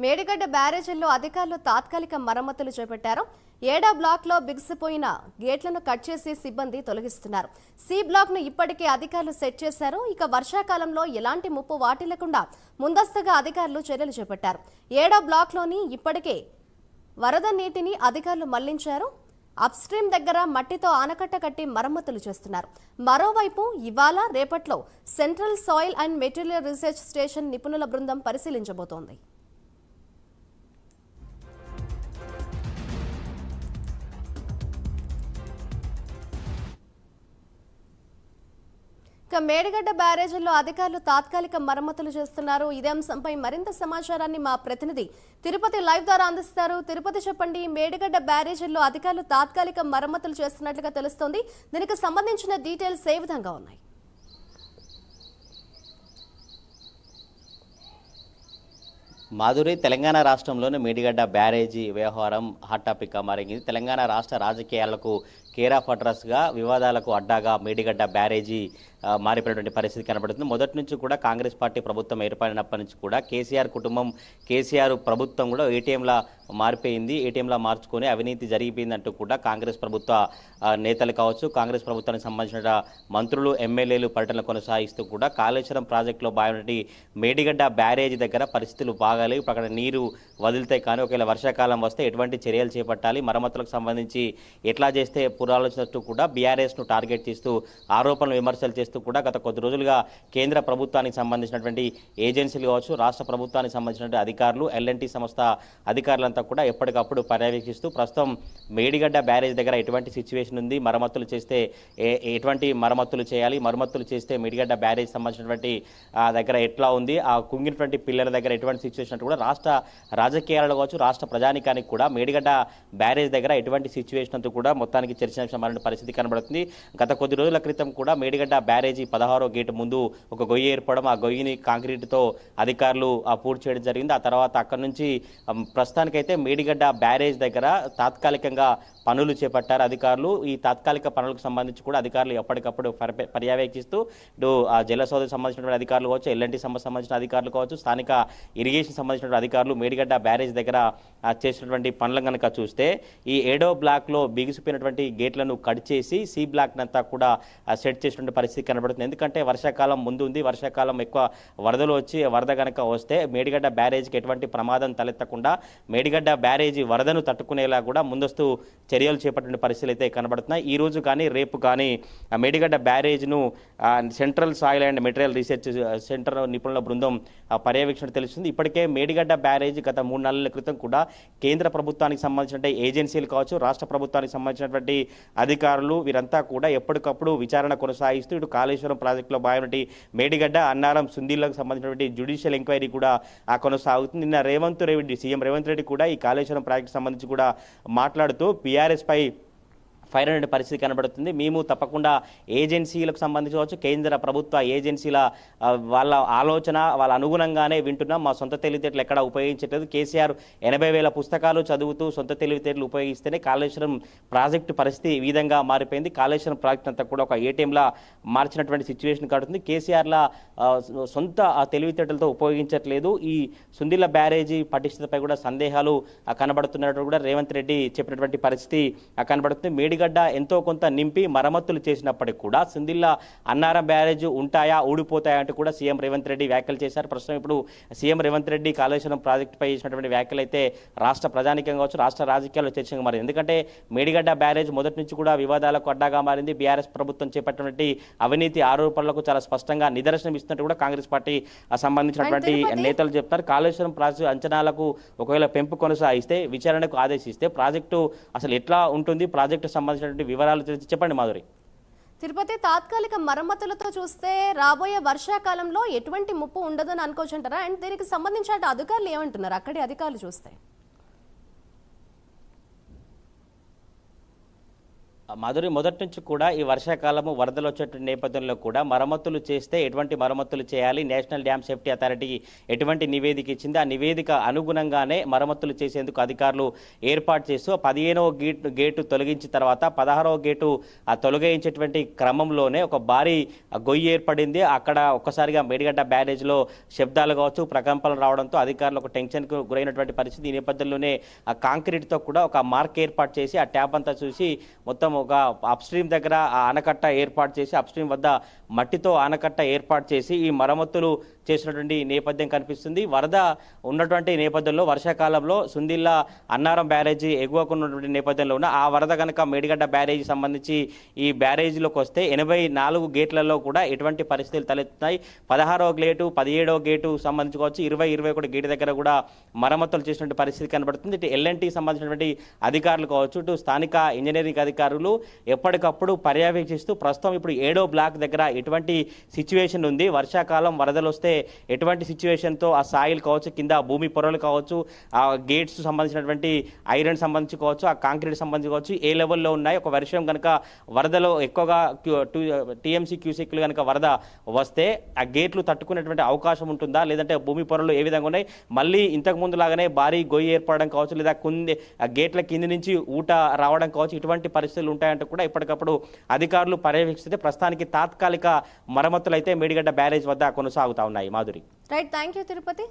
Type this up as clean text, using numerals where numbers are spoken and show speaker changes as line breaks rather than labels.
మేడిగడ్డ బ్యారేజీల్లో అధికారులు తాత్కాలిక మరమ్మతులు చేపట్టారు. 7వ బ్లాక్లో బిగిసిపోయిన గేట్లను కట్ చేసి సిబ్బంది తొలగిస్తున్నారు. సి బ్లాక్ను ఇప్పటికే అధికారులు సెట్ చేశారు. ఇక వర్షాకాలంలో ఎలాంటి ముప్పు వాటిల్లకుండా ముందస్తుగా అధికారులు చర్యలు చేపట్టారు. 7వ బ్లాక్లోని ఇప్పటికే వరద నీటిని అధికారులు మళ్లించారు. అప్స్ట్రీమ్ దగ్గర మట్టితో ఆనకట్ట కట్టి మరమ్మతులు చేస్తున్నారు. మరోవైపు ఇవాళ రేపట్లో central soil and material research station నిపుణుల బృందం పరిశీలించబోతోంది. మేడిగడ్డ బ్యారేజీల్లో అధికారులు తాత్కాలిక మరమ్మతులు చేస్తున్నారు. ఇదే అంశంపై మరింత సమాచారాన్ని మా ప్రతినిధి తిరుపతి లైవ్ ద్వారా అందిస్తారు. తిరుపతి, చెప్పండి, మేడిగడ్డ బ్యారేజీల్లో అధికారులు తాత్కాలిక మరమ్మతులు చేస్తున్నట్లుగా తెలుస్తోంది. దీనికి సంబంధించిన డీటెయిల్స్ ఏ విధంగా ఉన్నాయి?
మాధురి, తెలంగాణ రాష్ట్రంలోని మేడిగడ్డ బ్యారేజీ వ్యవహారం హాట్ టాపిక్గా మారింది. తెలంగాణ రాష్ట్ర రాజకీయాలకు కేర్ ఆఫ్ అడ్రస్గా, వివాదాలకు అడ్డాగా మేడిగడ్డ బ్యారేజీ మారిపోయినటువంటి పరిస్థితి కనబడుతుంది. మొదటి నుంచి కూడా కాంగ్రెస్ పార్టీ ప్రభుత్వం ఏర్పడినప్పటి నుంచి కూడా కేసీఆర్ కుటుంబం, కేసీఆర్ ప్రభుత్వం కూడా ఏటీఎంలా మారిపోయింది. ఏటీఎంలా మార్చుకొని అవినీతి జరిగిపోయిందంటూ కూడా కాంగ్రెస్ ప్రభుత్వ నేతలు కావచ్చు, కాంగ్రెస్ ప్రభుత్వానికి సంబంధించిన మంత్రులు, ఎమ్మెల్యేలు పర్యటనలు కొనసాగిస్తూ కూడా కాళేశ్వరం ప్రాజెక్టులో భాగమైనటువంటి మేడిగడ్డ బ్యారేజీ దగ్గర పరిస్థితులు బాగాలేవు. ఇప్పుడు అక్కడ నీరు వదిలితే కానీ ఒకవేళ వర్షాకాలం వస్తే ఎటువంటి చర్యలు చేపట్టాలి, మరమ్మతులకు సంబంధించి ఎట్లా చేస్తే పురాలోచనట్టు కూడా బీఆర్ఎస్ను టార్గెట్ చేస్తూ ఆరోపణలు, విమర్శలు చేస్తూ కూడా గత కొద్ది రోజులుగా కేంద్ర ప్రభుత్వానికి సంబంధించినటువంటి ఏజెన్సీలు కావచ్చు, రాష్ట్ర ప్రభుత్వానికి సంబంధించినటువంటి అధికారులు, ఎల్ఎన్టీ సంస్థ అధికారులంతా కూడా ఎప్పటికప్పుడు పర్యవేక్షిస్తూ ప్రస్తుతం మేడిగడ్డ బ్యారేజ్ దగ్గర ఎటువంటి సిచ్యువేషన్ ఉంది, మరమ్మతులు చేస్తే ఎటువంటి మరమ్మతులు చేయాలి, మరమ్మతులు చేస్తే మేడిగడ్డ బ్యారేజ్ సంబంధించినటువంటి దగ్గర ఎట్లా ఉంది, ఆ కుంగినటువంటి పిల్లల దగ్గర ఎటువంటి సిచ్యువేషన్ అంటే కూడా రాష్ట్ర రాజకీయాలలో కావచ్చు, రాష్ట్ర ప్రజానికానికి కూడా మేడిగడ్డ బ్యారేజ్ దగ్గర ఎటువంటి సిచ్యువేషన్ అంతా కూడా మొత్తానికి చర్చనీయాంశమైన పరిస్థితి కనబడుతుంది. గత కొద్ది రోజుల క్రితం కూడా మేడిగడ్డ బ్యారేజీ 16వ గేటు ముందు ఒక గొయ్యి ఏర్పడడం, ఆ గొయ్యిని కాంక్రీట్తో అధికారులు పూర్తి చేయడం జరిగింది. ఆ తర్వాత అక్కడి నుంచి ప్రస్తుతానికైతే మేడిగడ్డ బ్యారేజ్ దగ్గర తాత్కాలికంగా పనులు చేపట్టారు అధికారులు. ఈ తాత్కాలిక పనులకు సంబంధించి కూడా అధికారులు ఎప్పటికప్పుడు పర్యవేక్షిస్తూ ఇటు జలసౌధకు సంబంధించినటువంటి అధికారులు కావచ్చు, ఎల్ఎన్టీ సంబంధించిన అధికారులు కావచ్చు, స్థానిక ఇరిగేషన్ సంబంధించిన అధికారులు మేడిగడ్డ బ్యారేజ్ దగ్గర చేసినటువంటి పనులను కనుక చూస్తే ఈ 7వ బ్లాక్లో బిగిసిపోయినటువంటి గేట్లను కట్ చేసి సి బ్లాక్ అంతా కూడా సెట్ చేసినటువంటి పరిస్థితి కనబడుతుంది. ఎందుకంటే వర్షాకాలం ముందు ఉంది, వర్షాకాలం ఎక్కువ వరదలు వచ్చి వరద కనుక వస్తే మేడిగడ్డ బ్యారేజ్కి ఎటువంటి ప్రమాదం తలెత్తకుండా మేడిగడ్డ బ్యారేజీ వరదను తట్టుకునేలా కూడా ముందస్తు చర్యలు చేపట్టిన పరిస్థితులు అయితే కనబడుతున్నాయి. ఈ రోజు కానీ రేపు కానీ మేడిగడ్డ బ్యారేజ్ను central soil and material research centre నిపుణుల బృందం పర్యవేక్షణ తెలుస్తుంది. ఇప్పటికే మేడిగడ్డ బ్యారేజ్ గత 3 నెలల క్రితం కూడా కేంద్ర ప్రభుత్వానికి సంబంధించిన ఏజెన్సీలు కావచ్చు, రాష్ట్ర ప్రభుత్వానికి సంబంధించినటువంటి అధికారులు వీరంతా కూడా ఎప్పటికప్పుడు విచారణ కొనసాగిస్తూ ఇటు కాళేశ్వరం ప్రాజెక్టులో భాగమైనటువంటి మేడిగడ్డ, అన్నారం, సుందీలకు సంబంధించినటువంటి జ్యుడిషియల్ ఎంక్వైరీ కూడా కొనసాగుతుంది. నిన్న సీఎం రేవంత్ రెడ్డి కూడా ఈ కాళేశ్వరం ప్రాజెక్టు సంబంధించి కూడా మాట్లాడుతూ బీఆర్ఎస్ పై ఫైర్ అనే పరిస్థితి కనబడుతుంది. మేము తప్పకుండా ఏజెన్సీలకు సంబంధించవచ్చు, కేంద్ర ప్రభుత్వ ఏజెన్సీల వాళ్ళ ఆలోచన, వాళ్ళ అనుగుణంగానే వింటున్నాం. మా సొంత తెలివితేటలు ఎక్కడ ఉపయోగించట్లేదు. కేసీఆర్ 80,000 పుస్తకాలు చదువుతూ సొంత తెలివితేటలు ఉపయోగిస్తేనే కాళేశ్వరం ప్రాజెక్టు పరిస్థితి ఈ విధంగా మారిపోయింది. కాళేశ్వరం ప్రాజెక్టు అంతా కూడా ఒక ఏటీఎంలా మార్చినటువంటి సిచ్యువేషన్ కడుతుంది. కేసీఆర్లా సొంత తెలివితేటలతో ఉపయోగించట్లేదు. ఈ సుందిల్ల బ్యారేజీ పటిష్టతపై కూడా సందేహాలు కనబడుతున్నట్టు కూడా రేవంత్ రెడ్డి చెప్పినటువంటి పరిస్థితి కనబడుతుంది. మేడిగడ్డ ఎంతో కొంత నింపి మరమ్మతులు చేసినప్పటికీ కూడా సుందిల్ల, అన్నారం బ్యారేజ్ ఉంటాయా, ఊడిపోతాయా అంటూ కూడా సీఎం రేవంత్ రెడ్డి వ్యాఖ్యలు చేశారు. ప్రస్తుతం ఇప్పుడు సీఎం రేవంత్ రెడ్డి కాళేశ్వరం ప్రాజెక్టుపై చేసినటువంటి వ్యాఖ్యలు అయితే రాష్ట్ర ప్రజానికం కావచ్చు, రాష్ట్ర రాజకీయాల్లో చర్చగా మారింది. ఎందుకంటే మేడిగడ్డ బ్యారేజ్ మొదటి నుంచి కూడా వివాదాలకు అడ్డాగా మారింది. బీఆర్ఎస్ ప్రభుత్వం చేపట్టినటువంటి అవినీతి ఆరోపణలకు చాలా స్పష్టంగా నిదర్శనం ఇస్తున్నట్టు కూడా కాంగ్రెస్ పార్టీ సంబంధించినటువంటి నేతలు చెప్తారు. కాళేశ్వరం ప్రాజెక్టు అంచనాలకు ఒకవేళ పెంపు కొనసాగిస్తే, విచారణకు ఆదేశిస్తే ప్రాజెక్టు అసలు ఎట్లా ఉంటుంది, ప్రాజెక్టు సంబంధించినటువంటి వివరాలు చెప్పండి మాధురి.
తిరుపతి, తాత్కాలిక మరమ్మతులతో చూస్తే రాబోయే వర్షాకాలంలో ఎటువంటి ముప్పు ఉండదని అనుకోవచ్చంటారా? అండ్ దీనికి సంబంధించిన అధికారులు ఏమంటున్నారు అక్కడి అధికారులు చూస్తే?
మాధురి మొదటి నుంచి కూడా ఈ వర్షాకాలము వరదలు వచ్చేటువంటి నేపథ్యంలో కూడా మరమ్మతులు చేస్తే ఎటువంటి మరమ్మతులు చేయాలి, నేషనల్ డ్యామ్ సేఫ్టీ అథారిటీ ఎటువంటి నివేదిక ఇచ్చింది, ఆ నివేదిక అనుగుణంగానే మరమ్మతులు చేసేందుకు అధికారులు ఏర్పాటు చేస్తూ 15వ గేటు తొలగించిన తర్వాత 16వ గేటు తొలగించేటువంటి క్రమంలోనే ఒక భారీ గొయ్యి ఏర్పడింది. అక్కడ ఒక్కసారిగా మేడిగడ్డ బ్యారేజ్లో శబ్దాలు కావచ్చు, ప్రకంపనలు రావడంతో అధికారులు ఒక టెన్షన్కు గురైనటువంటి పరిస్థితి. ఈ నేపథ్యంలోనే ఆ కాంక్రీట్తో కూడా ఒక మార్క్ ఏర్పాటు చేసి ఆ ట్యాప్ అంతా చూసి మొత్తం ఒక అప్స్ట్రీమ్ దగ్గర ఆ ఆనకట్ట ఏర్పాటు చేసి అప్స్ట్రీమ్ వద్ద మట్టితో ఆనకట్ట ఏర్పాటు చేసి ఈ మరమ్మతులు చేసినటువంటి నేపథ్యం కనిపిస్తుంది. వరద ఉన్నటువంటి నేపథ్యంలో వర్షాకాలంలో సుందిల్లా అన్నారం బ్యారేజీ ఎగువకున్నటువంటి నేపథ్యంలో ఉన్న ఆ వరద కనుక మేడిగడ్డ బ్యారేజీ సంబంధించి ఈ బ్యారేజీలోకి వస్తే 84 గేట్లలో కూడా ఎటువంటి పరిస్థితులు తలెత్తున్నాయి. 16వ గేటు 17వ గేటు సంబంధించుకోవచ్చు, 21 గేటు దగ్గర కూడా మరమ్మతులు చేసినటువంటి పరిస్థితి కనబడుతుంది. ఇటు ఎల్ఎన్టీకి సంబంధించినటువంటి అధికారులు కావచ్చు, ఇటు స్థానిక ఇంజనీరింగ్ అధికారులు ఎప్పటికప్పుడు పర్యవేక్షిస్తూ ప్రస్తుతం ఇప్పుడు 7వ బ్లాక్ దగ్గర ఎటువంటి సిచ్యువేషన్ ఉంది, వర్షాకాలం వరదలు వస్తే ఎటువంటి సిచ్యువేషన్తో ఆ సాయిల్ కావచ్చు, కింద భూమి పొరలు కావచ్చు, ఆ గేట్స్ సంబంధించినటువంటి ఐరన్ సంబంధించి కావచ్చు, ఆ కాంక్రీట్ సంబంధించి కావచ్చు ఏ లెవెల్లో ఉన్నాయి. ఒక వర్షం కనుక వరదలో ఎక్కువగా టీఎంసీ క్యూసెక్లు కనుక వరద వస్తే ఆ గేట్లు తట్టుకునేటువంటి అవకాశం ఉంటుందా, లేదంటే భూమి పొరలు ఏ విధంగా ఉన్నాయి, మళ్ళీ ఇంతకు ముందు లాగానే భారీ గొయ్యి ఏర్పడడం కావచ్చు, లేదా ఆ గేట్ల కింది నుంచి ఊట రావడం కావచ్చు, ఇటువంటి పరిస్థితులు ఉంటాయంటే కూడా ఇప్పటికప్పుడు అధికారులు పర్యవేక్షిస్తే ప్రస్తుతానికి తాత్కాలిక మరమ్మతులు అయితే మేడిగడ్డ బ్యారేజ్ వద్ద కొనసాగుతా ఉన్నాయి. Madhuri.
Right, thank you Tirupati.